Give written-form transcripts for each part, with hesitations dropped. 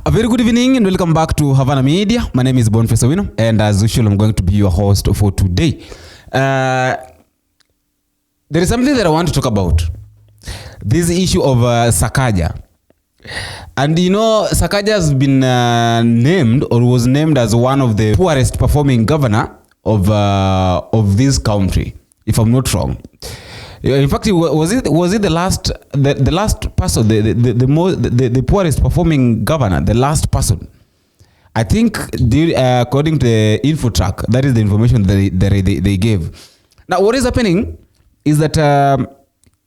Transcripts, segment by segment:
A very good evening and welcome back to Havana Media. My name is Boniface Owino, and as usual, I'm going to be your host for today. There is something that I want to talk about. This issue of Sakaja. And you know, Sakaja has been named or was named as one of the poorest performing governor of this country, if I'm not wrong. In fact, was it the last person, the poorest performing governor, the last person? I think according to the info track, that is the information that they gave. Now, what is happening is that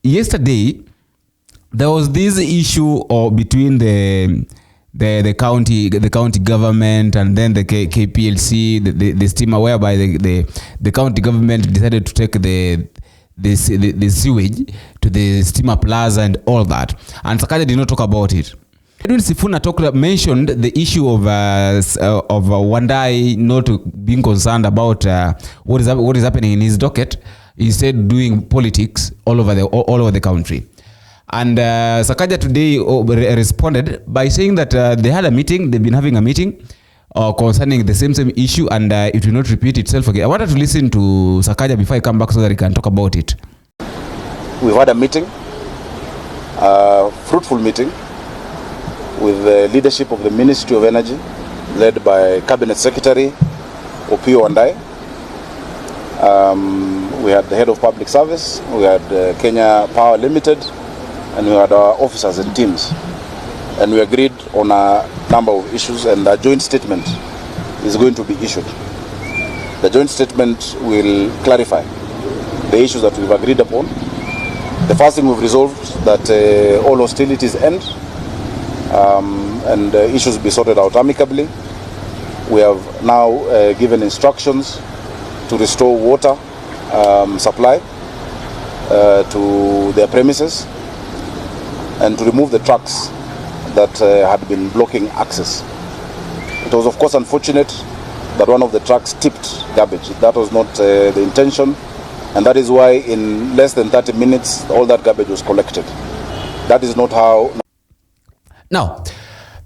yesterday there was this issue between the county government and then the KPLC, the steamer, whereby the county government decided to take the sewage to the steamer plaza and all that, and Sakaja did not talk about it. Edwin Sifuna mentioned the issue of Wandai not being concerned about what is happening in his docket, instead doing politics all over the country. And Sakaja today responded by saying that they had a meeting, they've been having a meeting concerning the same issue, and it will not repeat itself again. I wanted to listen to Sakaja before I come back so that he can talk about it. We've had a meeting, a fruitful meeting, with the leadership of the Ministry of Energy, led by Cabinet Secretary Opio Wandai. We had the head of public service, we had Kenya Power Limited, and we had our officers and teams. And we agreed on a number of issues, and a joint statement is going to be issued. The joint statement will clarify the issues that we've agreed upon. The first thing we've resolved that all hostilities end and issues be sorted out amicably. We have now given instructions to restore water supply to their premises and to remove the trucks that had been blocking access. It was of course unfortunate that one of the trucks tipped garbage. That was not the intention, and that is why in less than 30 minutes all that garbage was collected. That is not how. Now,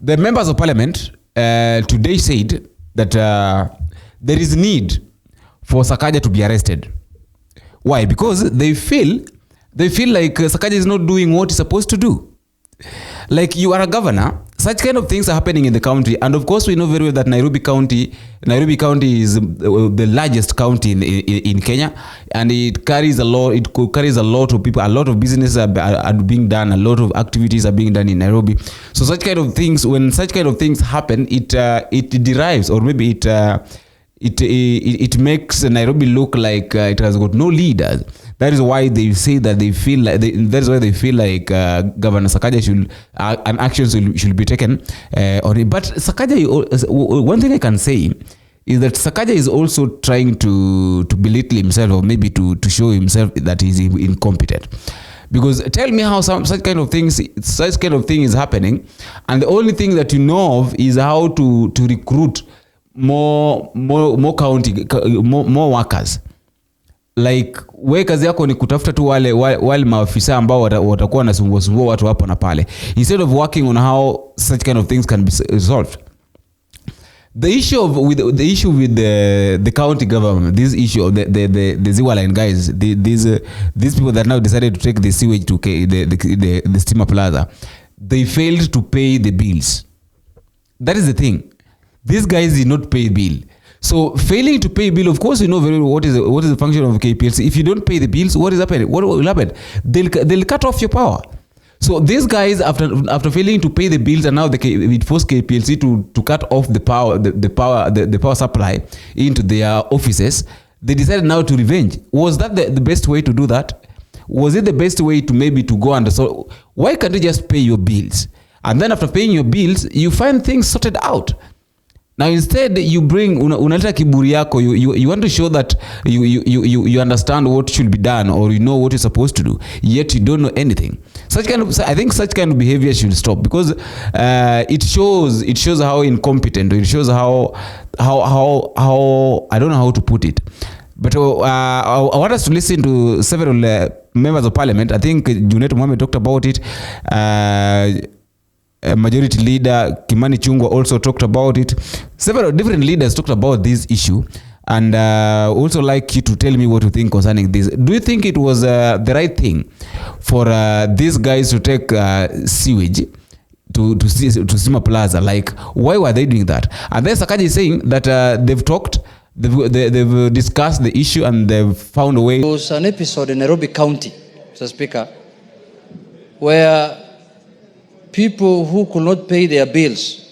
the members of parliament today said that there is need for Sakaja to be arrested. Why? Because they feel like Sakaja is not doing what he's supposed to do. Like, you are a governor, such kind of things are happening in the country, and of course we know very well that Nairobi County is the largest county in Kenya, and it carries a lot of people, a lot of businesses are being done, a lot of activities are being done in Nairobi. So such kind of things, when such kind of things happen, it derives, or maybe it makes Nairobi look like it has got no leaders. That is why they say that they feel like Governor Sakaja should and actions should be taken on it. But Sakaja, one thing I can say is that Sakaja is also trying to belittle himself, or maybe to show himself that he's incompetent. Because tell me how such kind of thing is happening, and the only thing that you know of is how to recruit more workers. Like, we kazi yako ni kutafuta tu wale maafisa ambao watakuwa wanasumbua watu hapo na pale, instead of working on how such kind of things can be resolved. The issue with the county government, this issue of the Ziwa Line guys, these people that now decided to take the sewage to the steamer plaza, they failed to pay the bills. That is the thing. These guys did not pay bill. So failing to pay bill, of course, you know very well what is the function of KPLC. If you don't pay the bills, what is happening? What will happen? They'll cut off your power. So these guys, after failing to pay the bills, and now it forced KPLC to cut off the power supply into their offices, they decided now to revenge. Was that the best way to do that? Was it the best way to maybe to go under? So why can't you just pay your bills? And then after paying your bills, you find things sorted out. Now instead you bring unaleta kiburi yako, you want to show that you understand what should be done, or you know what you're supposed to do, yet you don't know anything. I think such kind of behavior should stop, because it shows how incompetent, or it shows how I don't know how to put it. But I want us to listen to several members of parliament. I think Junet Mohammed talked about it. majority leader Kimani Chungwa also talked about it. Several different leaders talked about this issue, and also like you to tell me what you think concerning this. Do you think it was the right thing for these guys to take sewage to Sima Plaza? Like, why were they doing that? And then Sakaja is saying that they've talked, they've discussed the issue, and they've found a way. There was an episode in Nairobi County, Mr. Speaker, where people who could not pay their bills,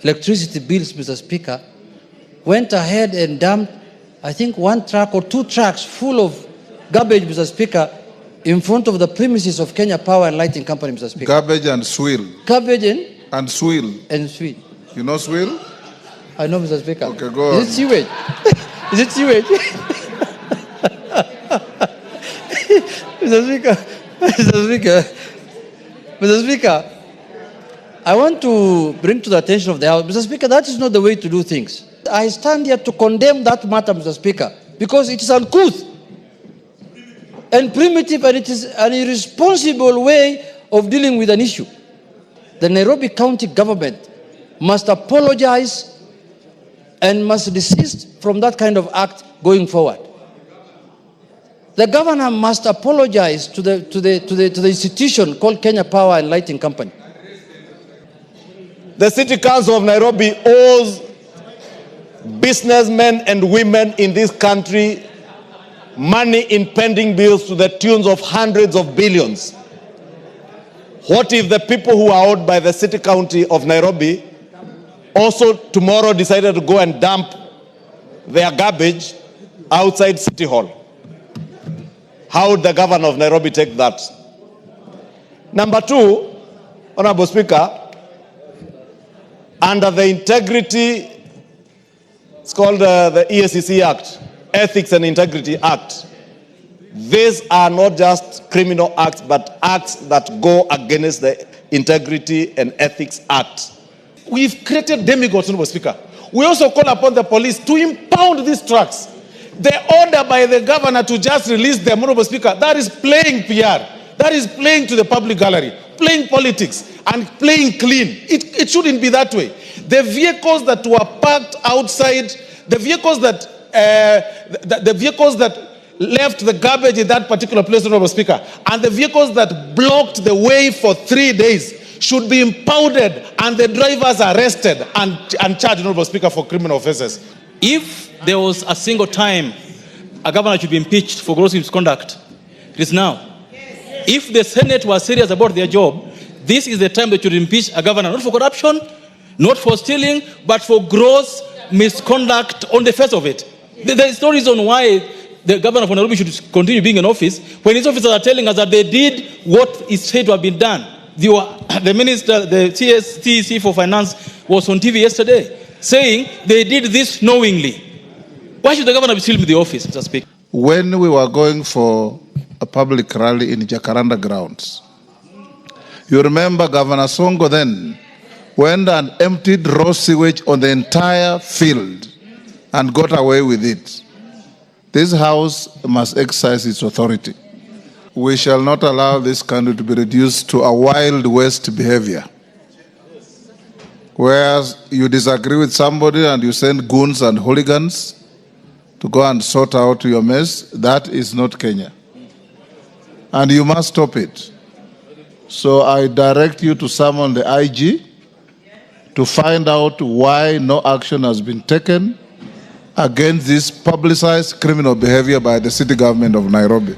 electricity bills, Mr. Speaker, went ahead and dumped, I think, 1 truck or 2 trucks full of garbage, Mr. Speaker, in front of the premises of Kenya Power and Lighting Company, Mr. Speaker. Garbage and swill. Garbage and swill. And swill. You know swill? I know, Mr. Speaker. Okay, go on. Is it sewage? Is it sewage? Mr. Speaker, Mr. Speaker, Mr. Speaker, I want to bring to the attention of the House, Mr. Speaker, that is not the way to do things. I stand here to condemn that matter, Mr. Speaker, because it is uncouth and primitive, and it is an irresponsible way of dealing with an issue. The Nairobi County government must apologize and must desist from that kind of act going forward. The governor must apologize to the institution called Kenya Power and Lighting Company. The City Council of Nairobi owes businessmen and women in this country money in pending bills to the tunes of hundreds of billions. What if the people who are owed by the City County of Nairobi also tomorrow decided to go and dump their garbage outside City Hall? How would the governor of Nairobi take that? Number 2, Honorable Speaker, under the integrity, it's called the EACC Act, Ethics and Integrity Act. These are not just criminal acts, but acts that go against the Integrity and Ethics Act. We've created demigods, Honorable Speaker. We also call upon the police to impound these trucks. The order by the governor to just release them, Honorable Speaker, that is playing PR. That is playing to the public gallery, playing politics, and playing clean. It shouldn't be that way. The vehicles that were parked outside, the vehicles that left the garbage in that particular place, Honorable Speaker, and the vehicles that blocked the way for 3 days should be impounded, and the drivers arrested and charged, Honorable Speaker, for criminal offenses. If there was a single time a governor should be impeached for gross misconduct, it is now. If the Senate was serious about their job, this is the time they should impeach a governor, not for corruption, not for stealing, but for gross misconduct on the face of it. There is no reason why the governor of Nairobi should continue being in office when his officers are telling us that they did what is said to have been done. The minister, the TEC for Finance, was on TV yesterday saying they did this knowingly. Why should the governor be still in the office, Mr. Speaker? When we were going for a public rally in Jacaranda grounds, you remember Governor Songo then went and emptied raw sewage on the entire field and got away with it. This House must exercise its authority. We shall not allow this country to be reduced to a Wild West behavior, whereas you disagree with somebody and you send goons and hooligans to go and sort out your mess. That is not Kenya. And you must stop it. So I direct you to summon the IG to find out why no action has been taken against this publicized criminal behavior by the city government of Nairobi.